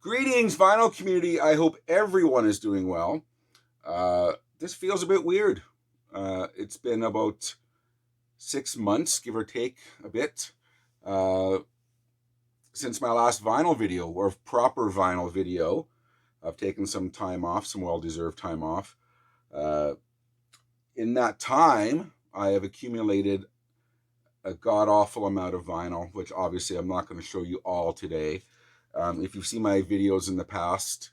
Greetings, vinyl community. I hope everyone is doing well. This feels a bit weird. It's been about 6 months, give or take a bit, uh, since my last vinyl video, or proper vinyl video. I've taken some time off, some well-deserved time off. Uh, in that time, I have accumulated a god-awful amount of vinyl, which obviously I'm not going to show you all today. If you've seen my videos in the past,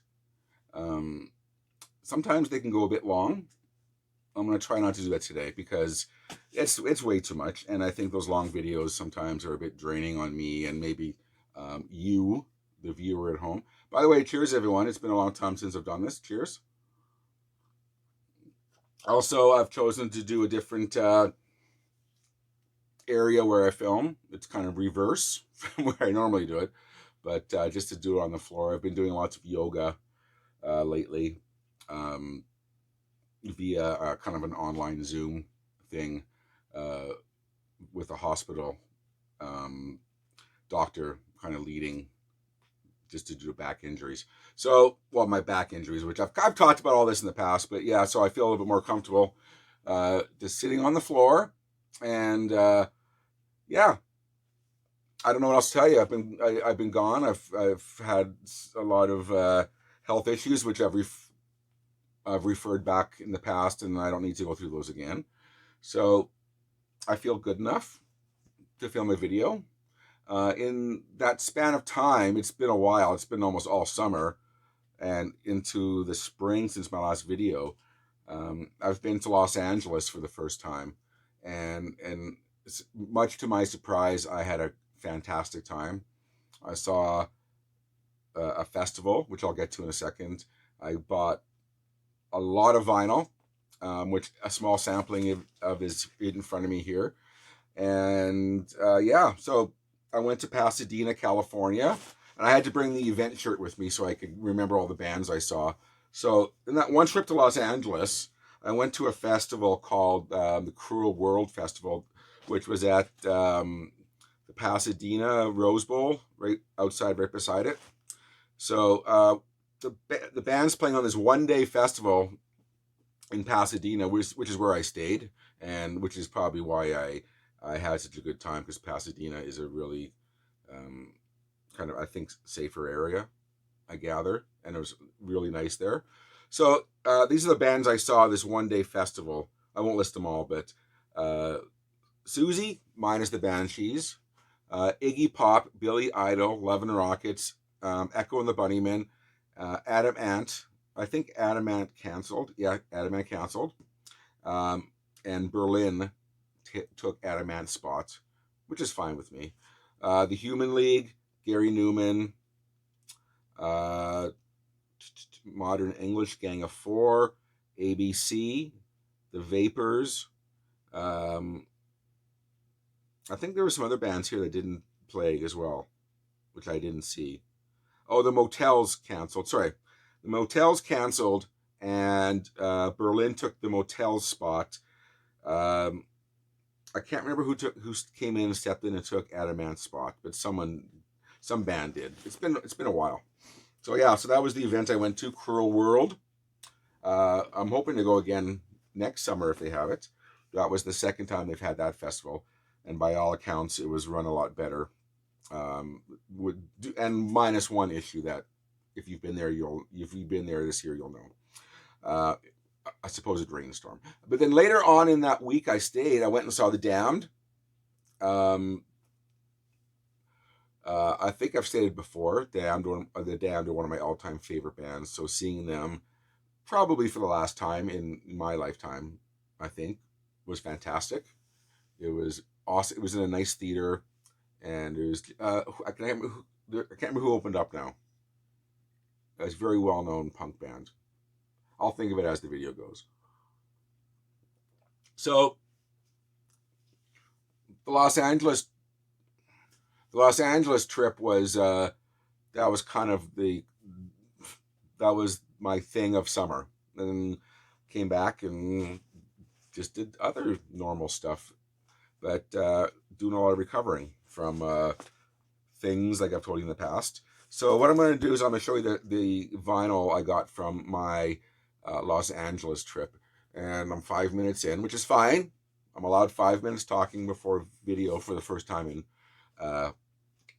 sometimes they can go a bit long. I'm going to try not to do that today because it's way too much. And I think those long videos sometimes are a bit draining on me and maybe you, the viewer at home. By the way, cheers, everyone. It's been a long time since I've done this. Cheers. Also, I've chosen to do a different area where I film. It's kind of reverse from where I normally do it, but just to do it on the floor. I've been doing lots of yoga lately via kind of an online Zoom thing with a hospital doctor kind of leading, just to do back injuries. So, well, my back injuries, which I've talked about all this in the past, but yeah, so I feel a little bit more comfortable just sitting on the floor. And yeah, I don't know what else to tell you. I've been gone. I've had a lot of health issues, which I've referred back in the past, and I don't need to go through those again. So I feel good enough to film a video. In that span of time, it's been a while. It's been almost all summer and into the spring since my last video. I've been to Los Angeles for the first time, and much to my surprise, I had a fantastic time. I saw a festival, which I'll get to in a second. I bought a lot of vinyl, which a small sampling of is in front of me here. And yeah, so I went to Pasadena, California, and I had to bring the event shirt with me so I could remember all the bands I saw. So in that one trip to Los Angeles, I went to a festival called the Cruel World Festival, which was at the Pasadena Rose Bowl, right outside, right beside it. So the band's playing on this one-day festival in Pasadena, which is where I stayed, and which is probably why I had such a good time, because Pasadena is a really kind of, I think, safer area, I gather, and it was really nice there. So these are the bands I saw this one-day festival. I won't list them all, but Susie, minus the Banshees, Iggy Pop, Billy Idol, Love and Rockets, Echo and the Bunnymen, Adam Ant. I think Adam Ant canceled. Yeah, Adam Ant canceled. And Berlin took Adam Ant's spot, which is fine with me. The Human League, Gary Newman, Modern English, Gang of Four, ABC, The Vapors. I think there were some other bands here that didn't play as well, which I didn't see. Oh, the Motels canceled. Sorry, the Motels canceled, and Berlin took the Motels spot. I can't remember who came in and stepped in and took Adam Ant's spot, but some band did. It's been a while. So yeah, so that was the event I went to, Cruel World. I'm hoping to go again next summer if they have it. That was the second time they've had that festival, and by all accounts, it was run a lot better. And minus one issue that if you've been there this year, you'll know. I suppose a rainstorm. But then later on in that week I stayed, I went and saw The Damned. I think I've stated before, The Damned are one of my all-time favorite bands. So seeing them probably for the last time in my lifetime, I think, was fantastic. It was awesome. It was in a nice theater, and it was I can't remember who opened up now. It was a very well-known punk band. I'll think of it as the video goes. So the Los Angeles trip was that was my thing of summer. And came back and just did other normal stuff, but doing a lot of recovering from things like I've told you in the past. So what I'm going to do is I'm going to show you the vinyl I got from my Los Angeles trip. And I'm 5 minutes in, which is fine. I'm allowed 5 minutes talking before video for the first time in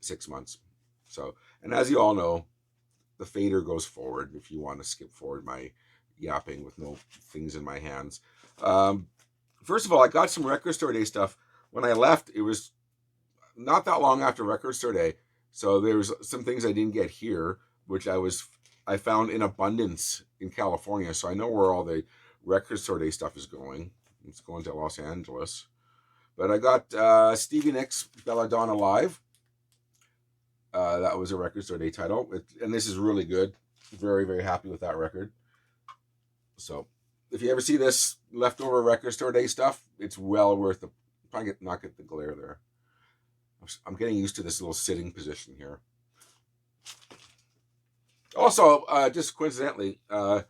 6 months. So, and as you all know, the fader goes forward if you want to skip forward my yapping with no things in my hands. First of all, I got some Record Store Day stuff. When I left, it was not that long after Record Store Day. So there's some things I didn't get here, which I found in abundance in California. So I know where all the Record Store Day stuff is going. It's going to Los Angeles. But I got Stevie Nicks' Belladonna Live. That was a Record Store Day title. And this is really good. Very, very happy with that record. So if you ever see this leftover Record Store Day stuff, it's well worth the... Probably not get the glare there. I'm getting used to this little sitting position here. Also, just coincidentally, I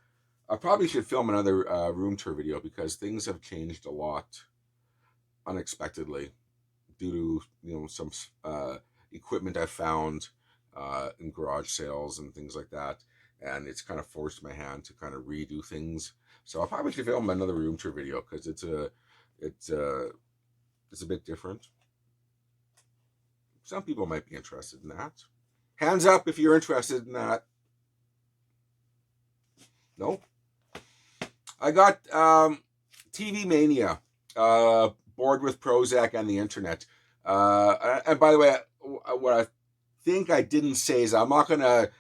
probably should film another room tour video because things have changed a lot unexpectedly due to some equipment I found in garage sales and things like that, and it's kind of forced my hand to kind of redo things. So I probably should film another room tour video because it's a bit different. Some people might be interested in that. Hands up if you're interested in that. No? I got TV Mania, bored with Prozac and the internet. And by the way, what I think I didn't say is I'm not going to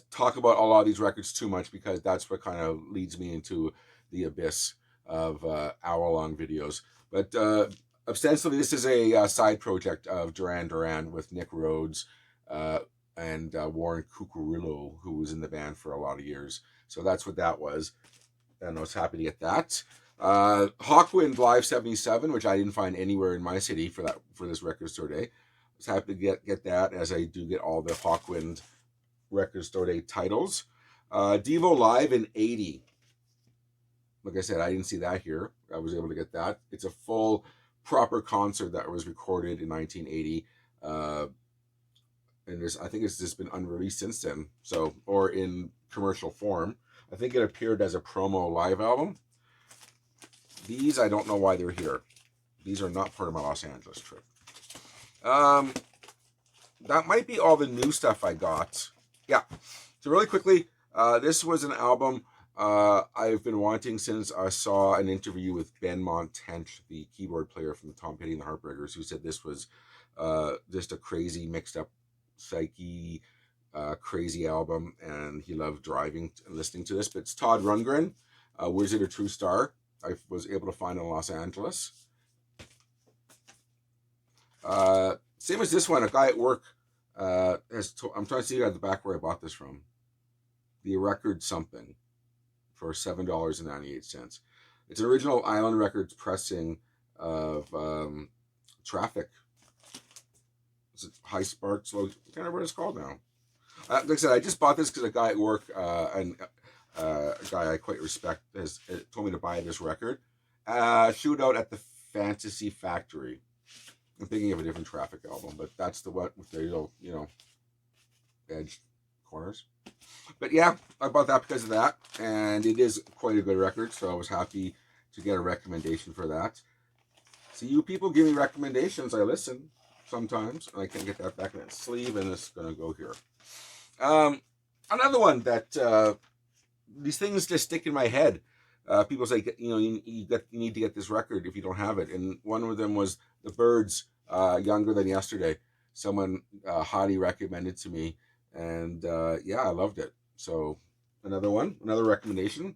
talk about a lot of these records too much because that's what kind of leads me into the abyss of hour-long videos. But ostensibly, this is a side project of Duran Duran with Nick Rhodes and Warren Cucurullo, who was in the band for a lot of years. So that's what that was. And I was happy to get that. Hawkwind Live 77, which I didn't find anywhere in my city for this Record Store Day. I was happy to get that, as I do get all the Hawkwind Record Store Day titles. Devo Live in 80. Like I said, I didn't see that here. I was able to get that. It's a full, proper concert that was recorded in 1980. And I think it's just been unreleased since then. So, or in commercial form. I think it appeared as a promo live album. These, I don't know why they're here. These are not part of my Los Angeles trip. That might be all the new stuff I got. Yeah. So really quickly, this was an album I've been wanting since I saw an interview with Ben Montench, the keyboard player from the Tom Petty and the Heartbreakers, who said this was just a crazy, mixed up, psyche, crazy album, and he loved driving and listening to this. But it's Todd Rundgren, Wizard or True Star. I was able to find in Los Angeles. Same as this one, a guy at work I'm trying to see at the back where I bought this from. The Record Something for $7.98. It's an original Island Records pressing of Traffic. Is it High Sparks? Low? I can't remember what it's called now. Like I said, I just bought this because a guy at work and a guy I quite respect has told me to buy this record. Shootout at the Fantasy Factory. I'm thinking of a different Traffic album, but that's the one with the little, edge corners. But yeah, I bought that because of that, and it is quite a good record, so I was happy to get a recommendation for that. See, you people give me recommendations. I listen sometimes, and I can get that back in that sleeve, and it's going to go here. Another one that these things just stick in my head. People say, you need to get this record if you don't have it. And one of them was The Byrds, Younger Than Yesterday. Someone hottie recommended to me, and yeah, I loved it. So another recommendation.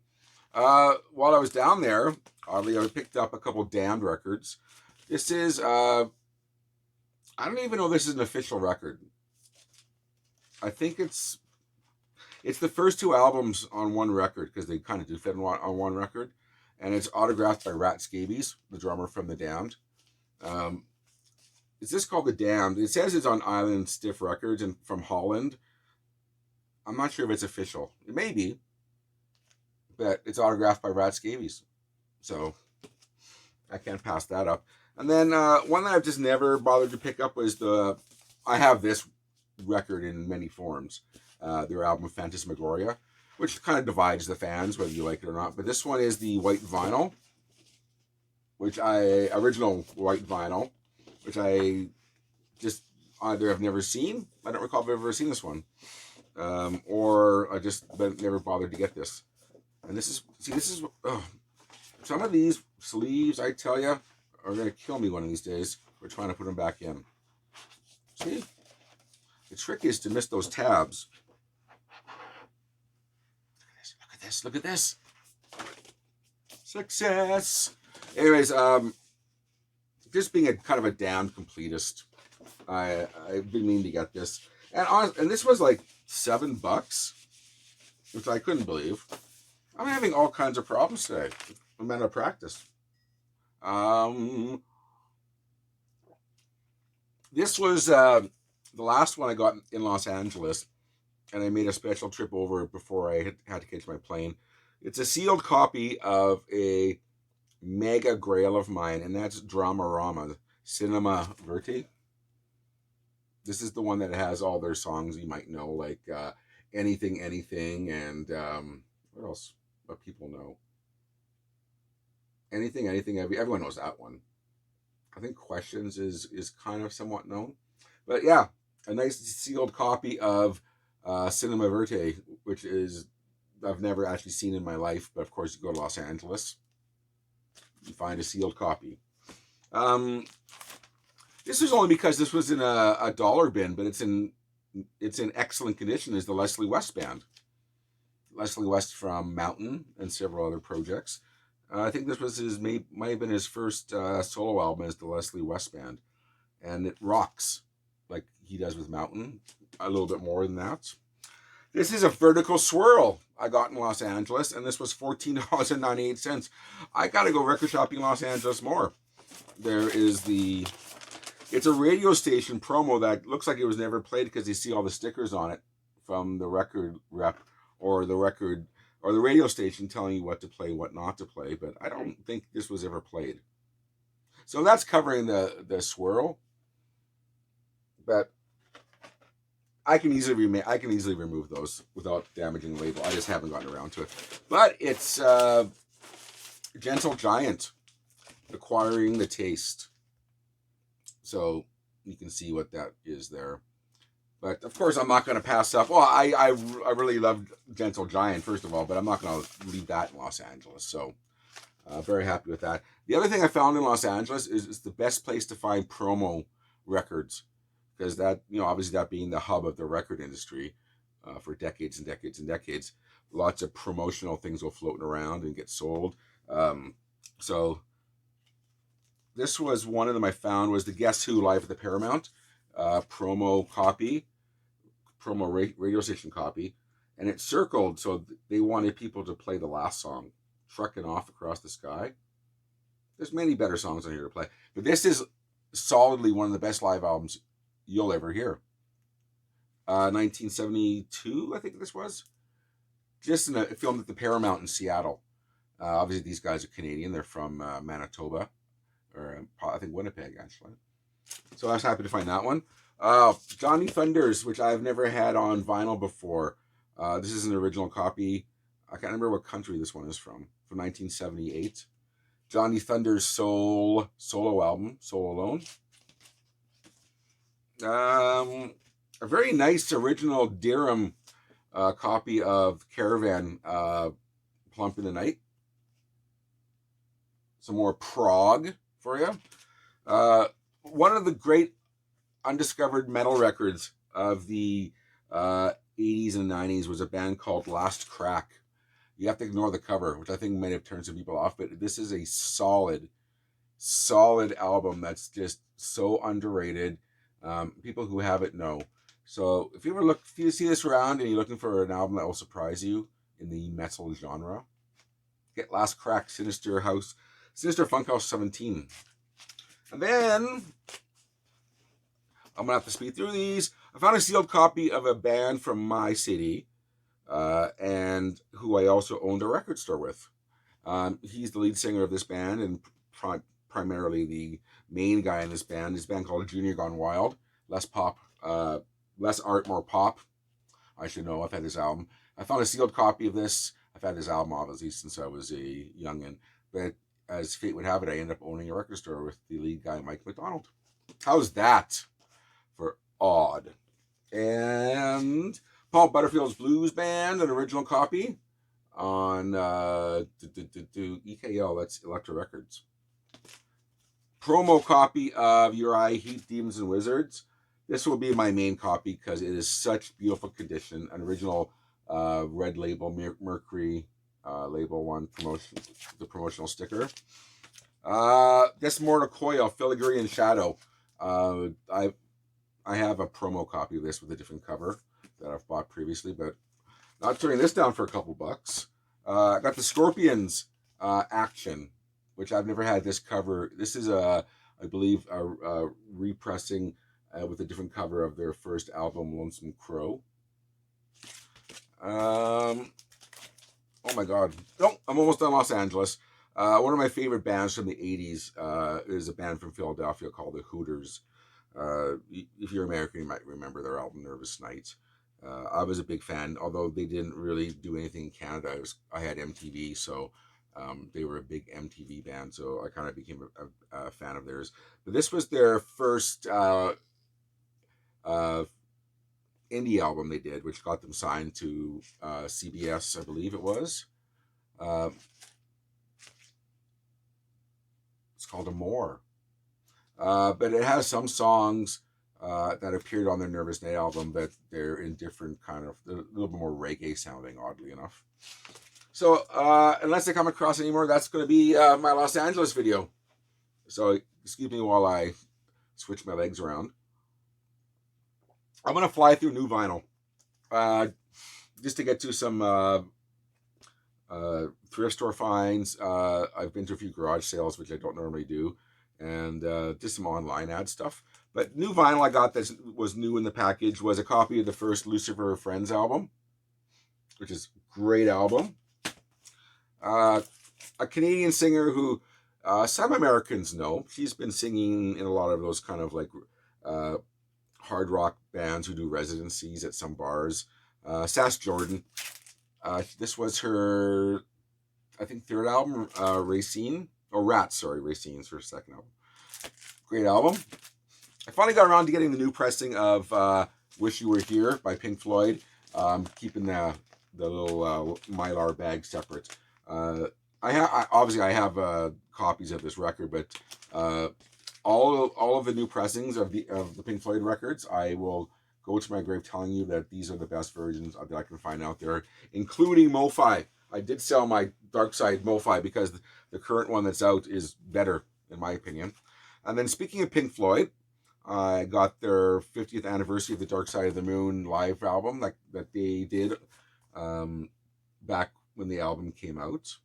While I was down there, oddly, I picked up a couple Damned records. This is, I don't even know if this is an official record. I think it's the first two albums on one record, because they kind of do fit on one record. And it's autographed by Rat Scabies, the drummer from the Damned. Is this called the Damned? It says it's on Island Stiff Records and from Holland. I'm not sure if it's official. It may be, but it's autographed by Rat Scabies. So I can't pass that up. And then one that I've just never bothered to pick up was I have this record in many forms. Their album Phantasmagoria, which kind of divides the fans, whether you like it or not. But this one is the white vinyl, original white vinyl, which I just either have never seen. I don't recall if I've ever seen this one. Or I just never bothered to get this. And this is, some of these sleeves, I tell you, are going to kill me one of these days. We're trying to put them back in. See? The trick is to miss those tabs. Look at this. Look at this. Success. Anyways, just being a kind of a damned completist, I've been meaning to get this. And this was like $7, which I couldn't believe. I'm having all kinds of problems today. I'm out of practice. This was the last one I got in Los Angeles, and I made a special trip over before I had to catch my plane. It's a sealed copy of a mega grail of mine, and that's Dramarama, Cinema Verte. This is the one that has all their songs you might know, like Anything, Anything, and what else? What people know? Anything, Anything, everyone knows that one. I think Questions is kind of somewhat known. But yeah, a nice sealed copy of Cinema Verte, which is, I've never actually seen in my life, but of course you go to Los Angeles, you find a sealed copy. This is only because this was in a dollar bin, but it's in excellent condition. Is the Leslie West band. Leslie West from Mountain and several other projects. I think this was might have been his first solo album as the Leslie West band, and it rocks like he does with Mountain, a little bit more than that. This is a Vertical Swirl I got in Los Angeles, and this was $14.98. I gotta go record shopping in Los Angeles more. There is it's a radio station promo that looks like it was never played because you see all the stickers on it from the record rep or the radio station telling you what to play, what not to play, but I don't think this was ever played. So that's covering the swirl. But I can easily remove those without damaging the label. I just haven't gotten around to it. But it's Gentle Giant, Acquiring the Taste. So you can see what that is there. But of course, I'm not going to pass up. Well, I really loved Gentle Giant, first of all, but I'm not going to leave that in Los Angeles. So very happy with that. The other thing I found in Los Angeles is the best place to find promo records, because that, obviously that being the hub of the record industry for decades and decades and decades, lots of promotional things will float around and get sold. So this was one of them I found, was the Guess Who Live at the Paramount promo radio station copy, and it's circled, so they wanted people to play the last song, Trucking Off Across the Sky. There's many better songs on here to play, but this is solidly one of the best live albums you'll ever hear. 1972, I think this was, just filmed at the Paramount in Seattle. Obviously these guys are Canadian, they're from Manitoba, or I think Winnipeg actually. So I was happy to find that one. Johnny Thunders, which I've never had on vinyl before. This is an original copy. I can't remember what country this one is from 1978. Johnny Thunders' solo album, Soul Alone. A very nice original Dirham copy of Caravan, Plump in the Night. Some more prog for you. One of the great undiscovered metal records of the 80s and 90s was a band called Last Crack. You have to ignore the cover, which I think might have turned some people off, but this is a solid album that's just so underrated. People who have it know. So if you see this around and you're looking for an album that will surprise you in the metal genre, get Last Crack, Sinister Funk House 17. And then I'm going to have to speed through these. I found a sealed copy of a band from my city, and who I also owned a record store with. He's the lead singer of this band and primarily the main guy in this band. This band called Junior Gone Wild, less pop less art, more pop. I should know. I've had this album. I found a sealed copy of this. I've had this album obviously since I was a youngin'. But as fate would have it, I ended up owning a record store with the lead guy, Mike McDonald. How's that for odd? And Paul Butterfield's Blues Band, an original copy on EKL, that's Elektra Records. Promo copy of Uriah Heep, Demons and Wizards. This will be my main copy because it is such beautiful condition. An original red label, Mercury label one, the promotional sticker. Desmortal Coil, Filigree and Shadow. I have a promo copy of this with a different cover that I've bought previously, but not turning this down for a couple bucks. I got the Scorpions Action, which I've never had this cover. This is I believe, a repressing with a different cover of their first album, Lonesome Crow. Oh my God. No, I'm almost done Los Angeles. One of my favorite bands from the 80s is a band from Philadelphia called the Hooters. If you're American, you might remember their album, Nervous Night. I was a big fan, although they didn't really do anything in Canada. I had MTV, so they were a big MTV band, so I kind of became a fan of theirs. But this was their first indie album they did, which got them signed to CBS, I believe it was. It's called Amore. But it has some songs that appeared on their Nervous Night album, but they're in different kind of, a little bit more reggae sounding, oddly enough. So, unless I come across any more, that's going to be my Los Angeles video. So, excuse me while I switch my legs around. I'm going to fly through new vinyl. Just to get to some thrift store finds. I've been to a few garage sales, which I don't normally do. And just some online ad stuff. But new vinyl I got that was new in the package was a copy of the first Lucifer Friends album, which is a great album. A Canadian singer who some Americans know. She's been singing in a lot of those kind of like hard rock bands who do residencies at some bars. Sass Jordan. This was her, I think, third album, Racine. Oh, Rats, sorry. Racine's her second album. Great album. I finally got around to getting the new pressing of Wish You Were Here by Pink Floyd. Keeping the little Mylar bag separate. I have copies of this record, but all of the new pressings of the Pink Floyd records, I will go to my grave telling you that these are the best versions that I can find out there, including Mo-Fi. I did sell my Dark Side Mo-Fi because the current one that's out is better, in my opinion. And then speaking of Pink Floyd, I got their 50th anniversary of the Dark Side of the Moon live album that they did back when the album came out.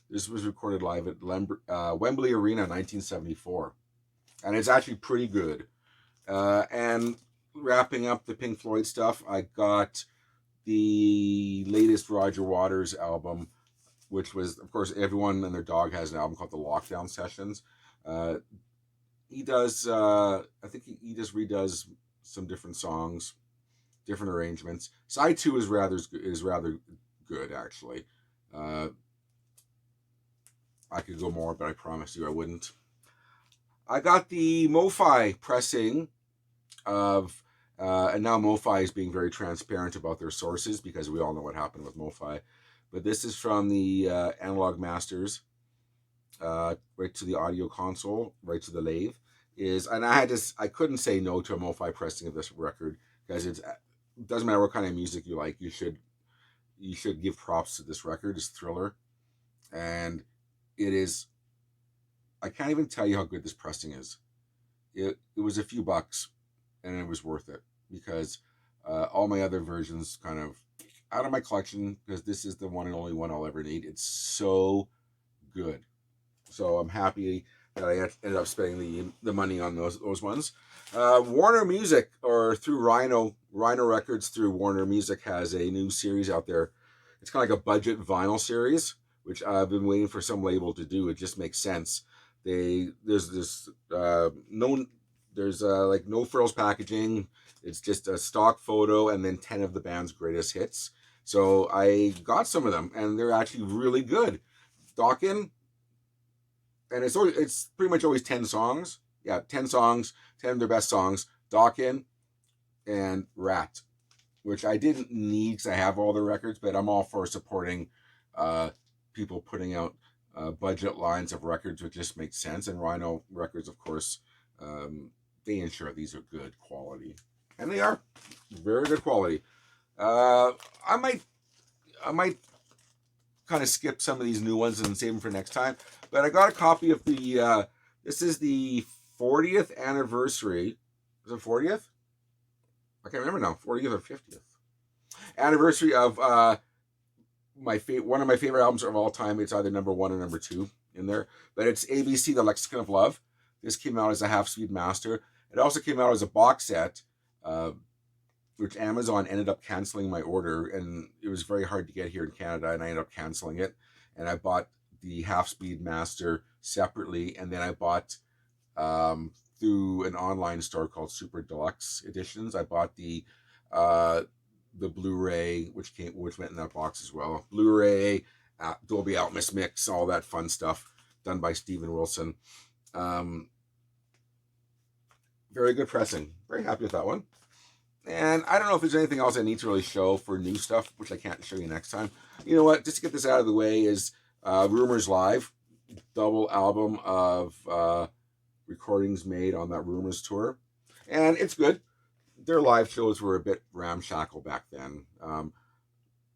This was recorded live at Wembley Arena in 1974. And it's actually pretty good. And wrapping up the Pink Floyd stuff, I got the latest Roger Waters album, which was, of course, everyone and their dog has an album called The Lockdown Sessions. He does, I think he just redoes some different songs, different arrangements. Side 2 is rather good, actually. I could go more, but I promised you I wouldn't. I got the Mo-Fi pressing of, and now Mo-Fi is being very transparent about their sources because we all know what happened with Mo-Fi. But this is from the Analog Masters, right to the audio console, right to the lathe. And I couldn't say no to a Mo-Fi pressing of this record because it doesn't matter what kind of music you like. You should give props to this record. It's Thriller, and it is. I can't even tell you how good this pressing is. It was a few bucks, and it was worth it because all my other versions kind of out of my collection because this is the one and only one I'll ever need. It's so good. So I'm happy that I ended up spending the money on those ones. Warner Music, or through Rhino Records through Warner Music, has a new series out there. It's kind of like a budget vinyl series, which I've been waiting for some label to do. It just makes sense. There's this There's like no frills packaging. It's just a stock photo and then 10 of the band's greatest hits. So I got some of them, and they're actually really good. Dawkin, and it's pretty much always 10 songs. Yeah, 10 songs, 10 of their best songs. Dawkin and Rat, which I didn't need because I have all the records, but I'm all for supporting people putting out budget lines of records, which just makes sense. And Rhino Records, of course, they ensure these are good quality, and they are very good quality. I might kind of skip some of these new ones and save them for next time. But I got a copy of the. This is the 40th anniversary. Is it 40th? I can't remember now. 40th or 50th anniversary of one of my favorite albums of all time. It's either number 1 or number 2 in there, but it's ABC: The Lexicon of Love. This came out as a half-speed master. It also came out as a box set, which Amazon ended up canceling my order, and it was very hard to get here in Canada, and I ended up canceling it. And I bought the half-speed master separately, and then I bought through an online store called Super Deluxe Editions. I bought the Blu-ray, which went in that box as well. Blu-ray, Dolby Atmos mix, all that fun stuff done by Steven Wilson. Very good pressing. Very happy with that one. And I don't know if there's anything else I need to really show for new stuff, which I can't show you next time. You know what? Just to get this out of the way is Rumors Live, double album of recordings made on that Rumors tour. And it's good. Their live shows were a bit ramshackle back then.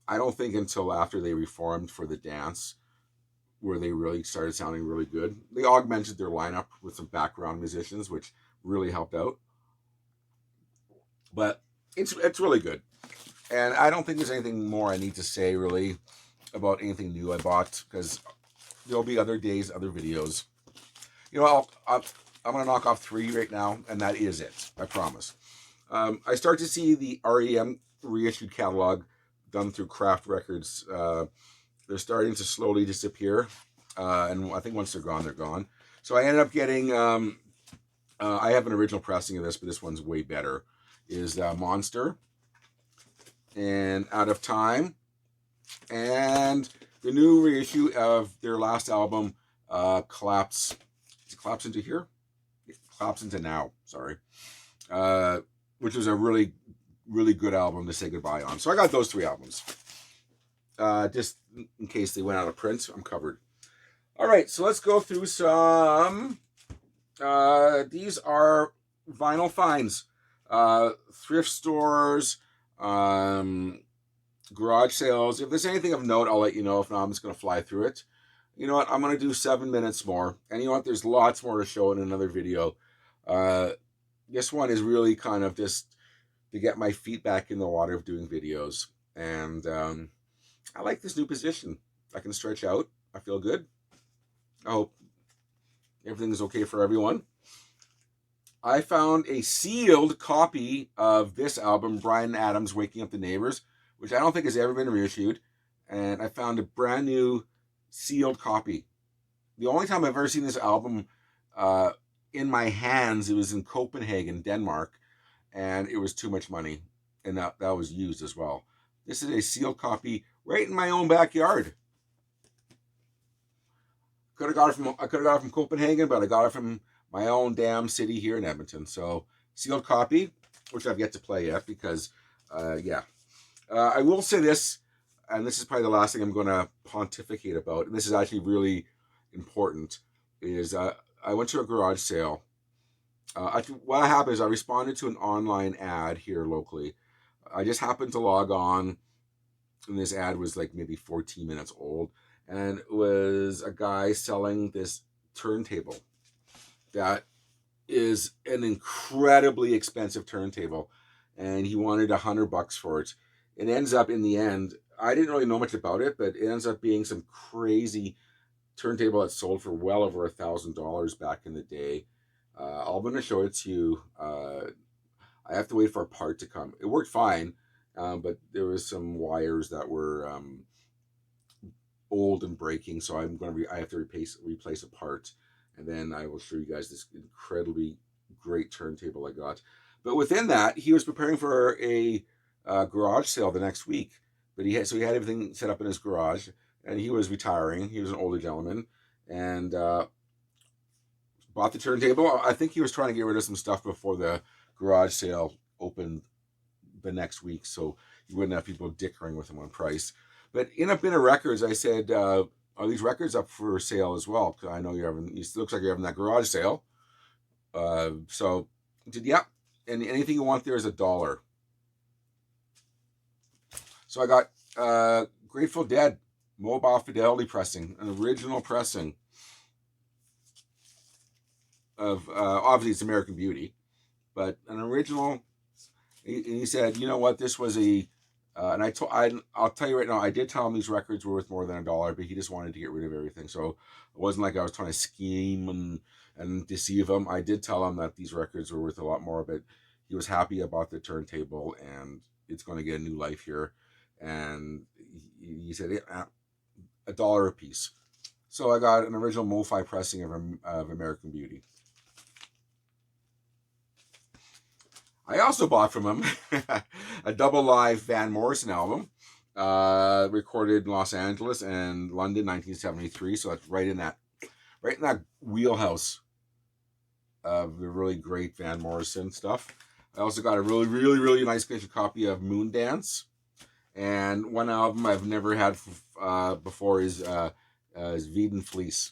I don't think until after they reformed for the dance where they really started sounding really good. They augmented their lineup with some background musicians, which really helped out. But it's really good. And I don't think there's anything more I need to say really about anything new I bought, because there'll be other days, other videos. You know, I'm going to knock off 3 right now, and that is it. I promise. I start to see the REM reissued catalog done through Craft Records. They're starting to slowly disappear. And I think once they're gone, they're gone. So I ended up getting, I have an original pressing of this, but this one's way better, is Monster and Out of Time. And the new reissue of their last album, Collapse. Does it collapse into here? It collapse into now, sorry. Which was a really, really good album to say goodbye on. So I got those 3 albums. Just in case they went out of print, I'm covered. All right, so let's go through some. These are vinyl finds. Thrift stores, garage sales. If there's anything of note, I'll let you know. If not, I'm just going to fly through it. You know what? I'm going to do 7 minutes more. And you know what? There's lots more to show in another video. This one is really kind of just to get my feet back in the water of doing videos. And I like this new position. I can stretch out. I feel good. I hope everything's okay for everyone. I found a sealed copy of this album, Bryan Adams' Waking Up the Neighbors, which I don't think has ever been reissued. And I found a brand new sealed copy. The only time I've ever seen this album in my hands, it was in Copenhagen, Denmark, and it was too much money. And that was used as well. This is a sealed copy right in my own backyard. I could have got it from Copenhagen, but I got it from my own damn city here in Edmonton. So sealed copy, which I've yet to play yet because, yeah. I will say this, and this is probably the last thing I'm going to pontificate about, and this is actually really important, is I went to a garage sale. What happened is I responded to an online ad here locally. I just happened to log on, and this ad was like maybe 14 minutes old, and it was a guy selling this turntable that is an incredibly expensive turntable, and he wanted $100 for it. It ends up, in the end, I didn't really know much about it, but it ends up being some crazy turntable that sold for well over $1,000 back in the day. I'm going to show it to you. I have to wait for a part to come. It worked fine, but there was some wires that were old and breaking, so I have to replace a part, and then I will show you guys this incredibly great turntable I got. But within that, he was preparing for a garage sale the next week. But he had everything set up in his garage, and he was retiring. He was an older gentleman, and bought the turntable. I think he was trying to get rid of some stuff before the garage sale opened the next week, so you wouldn't have people dickering with him on price. But in a bin of records, I said, "Are these records up for sale as well?" Because I know you're having. It looks like you're having that garage sale. So I did, yeah. And anything you want there is $1. So I got Grateful Dead mobile fidelity pressing, an original pressing of obviously it's American Beauty, but an original. And he said, you know what, this was a and I'll tell you right now, I did tell him these records were worth more than $1, but he just wanted to get rid of everything. So it wasn't like I was trying to scheme and deceive him. I did tell him that these records were worth a lot more, but he was happy about the turntable and it's going to get a new life here. And he said, yeah, $1 a piece. So I got an original MoFi pressing of American Beauty. I also bought from him a double live Van Morrison album, recorded in Los Angeles and London, 1973. So that's right in that wheelhouse of the really great Van Morrison stuff. I also got a really, really, really nice copy of Moondance, and one album I've never had before is Veed & Fleece.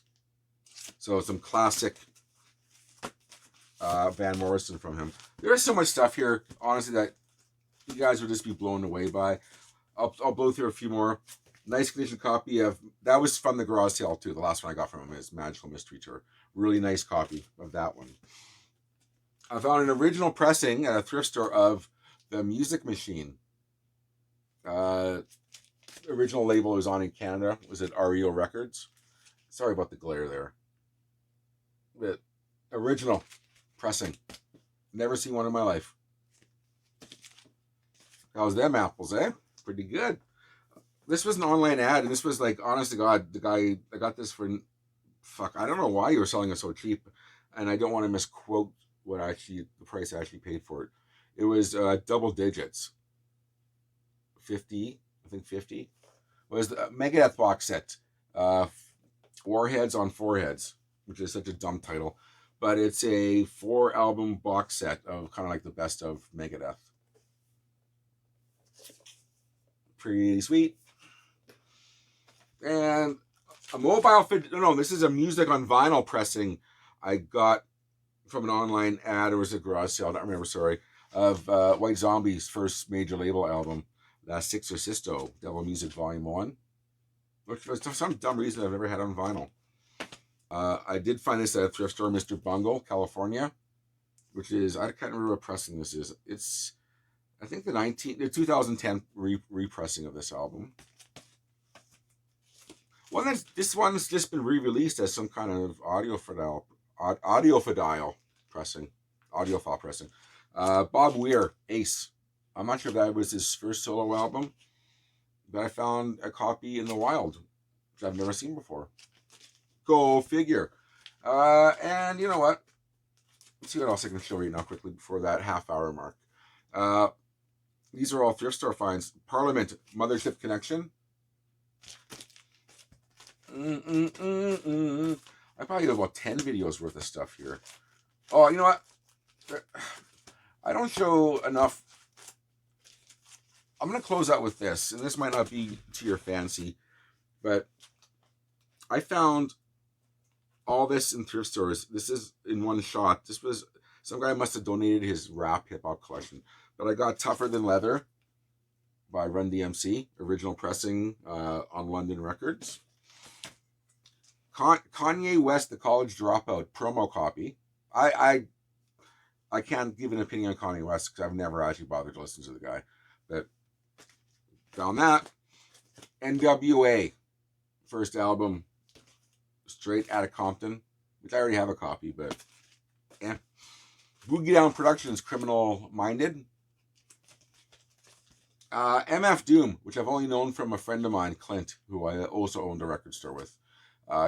So some classic Van Morrison from him. There is so much stuff here, honestly, that you guys would just be blown away by. I'll blow through a few more. Nice condition copy of, that was from the garage sale too. The last one I got from him is Magical Mystery Tour. Really nice copy of that one. I found an original pressing at a thrift store of The Music Machine. Original label was on in Canada. Was it REO Records? Sorry about the glare there. But original pressing. Never seen one in my life. How's them apples, eh? Pretty good. This was an online ad, and this was like, honest to God, the guy, I got this for, I don't know why you were selling it so cheap, and I don't want to misquote the price I actually paid for it. It was double digits. 50, I think 50. It was the Megadeth box set. Warheads on Foreheads, which is such a dumb title. But it's a 4-album box set of kind of like the best of Megadeth. Pretty sweet. And a mobile this is a music on vinyl pressing I got from an online ad, or was a garage sale, I don't remember, sorry, of White Zombie's first major label album, La Sixorcisto, Devil Music Volume 1, which for some dumb reason I've never had on vinyl. I did find this at a thrift store, Mr. Bungle, California, which is, I can't remember what pressing this is. It's, I think the 2010 repressing of this album. This one's just been re-released as some kind of audiophile pressing, audiophile pressing. Bob Weir, Ace. I'm not sure if that was his first solo album, but I found a copy in the wild, which I've never seen before. Go figure. And you know what? Let's see what else I can show you now quickly before that half-hour mark. These are all thrift store finds. Parliament Mothership Connection. I probably have about 10 videos worth of stuff here. Oh, you know what? I don't show enough. I'm going to close out with this, and this might not be to your fancy, but I found all this in thrift stores. This is in one shot. This was, some guy must have donated his rap hip-hop collection. But I got Tougher Than Leather by Run DMC, original pressing on London Records. Kanye West, The College Dropout, promo copy. I can't give an opinion on Kanye West because I've never actually bothered to listen to the guy. But found that. NWA, first album, straight out of Compton, which I already have a copy, but yeah. Boogie Down Productions, Criminal Minded. MF Doom, which I've only known from a friend of mine, Clint, who I also owned a record store with.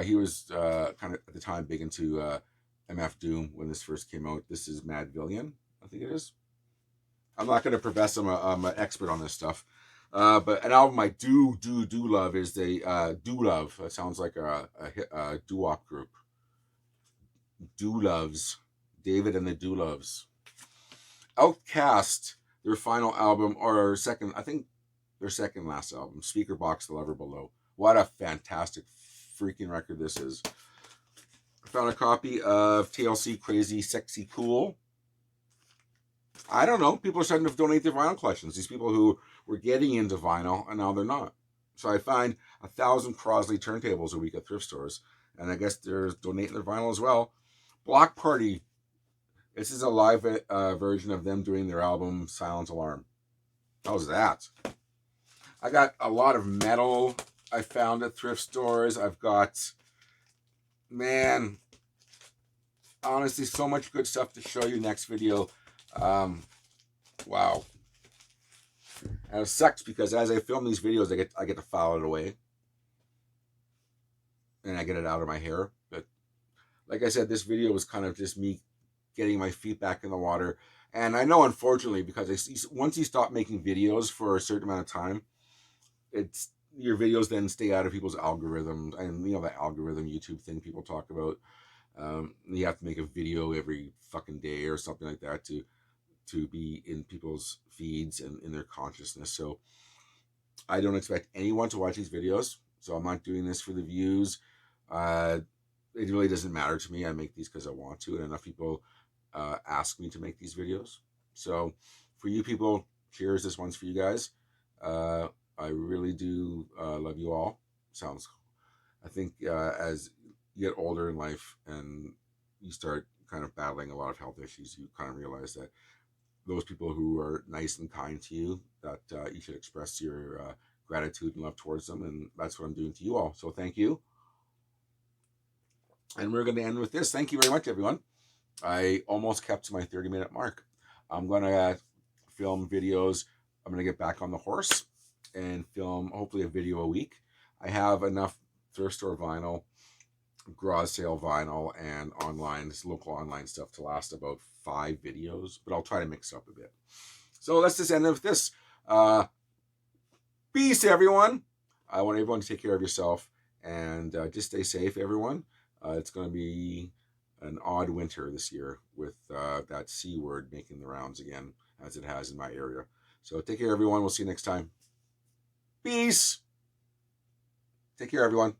He was kind of, at the time, big into MF Doom when this first came out. This is Mad Villain, I think it is. I'm not going to profess I'm an expert on this stuff. But an album I do love is the Do Love. That sounds like a doo-wop group. Do Loves. David and the Do Loves. Outcast, their final album, or second, I think their second last album, Speaker Box, The Lover Below. What a fantastic freaking record this is. I found a copy of TLC Crazy Sexy Cool. I don't know. People are starting to donate their vinyl collections. These people who were getting into vinyl, and now they're not. So I find 1,000 Crosley turntables a week at thrift stores, and I guess they're donating their vinyl as well. Block Party. This is a live version of them doing their album Silent Alarm. How's that? I got a lot of metal I found at thrift stores. I've got, man, honestly, so much good stuff to show you next video. Wow. And it sucks because as I film these videos, I get to file it away. And I get it out of my hair. But like I said, this video was kind of just me getting my feet back in the water. And I know, unfortunately, because once you stop making videos for a certain amount of time, your videos then stay out of people's algorithms. And you know, that algorithm YouTube thing people talk about. You have to make a video every fucking day or something like that to be in people's feeds and in their consciousness. So I don't expect anyone to watch these videos. So I'm not doing this for the views. It really doesn't matter to me. I make these because I want to, and enough people ask me to make these videos. So for you people, cheers. This one's for you guys. I really do love you all. I think as you get older in life and you start kind of battling a lot of health issues, you kind of realize that those people who are nice and kind to you, that you should express your gratitude and love towards them. And that's what I'm doing to you all. So thank you. And we're going to end with this. Thank you very much, everyone. I almost kept to my 30-minute mark. I'm going to film videos. I'm going to get back on the horse and film hopefully a video a week. I have enough thrift store vinyl, garage sale vinyl, and local online stuff to last about 5 videos, but I'll try to mix up a bit. So let's just end with this. Peace, everyone. I want everyone to take care of yourself and just stay safe, everyone. It's going to be an odd winter this year with that C word making the rounds again, as it has in my area. So take care, everyone. We'll see you next time. Peace. Take care, everyone.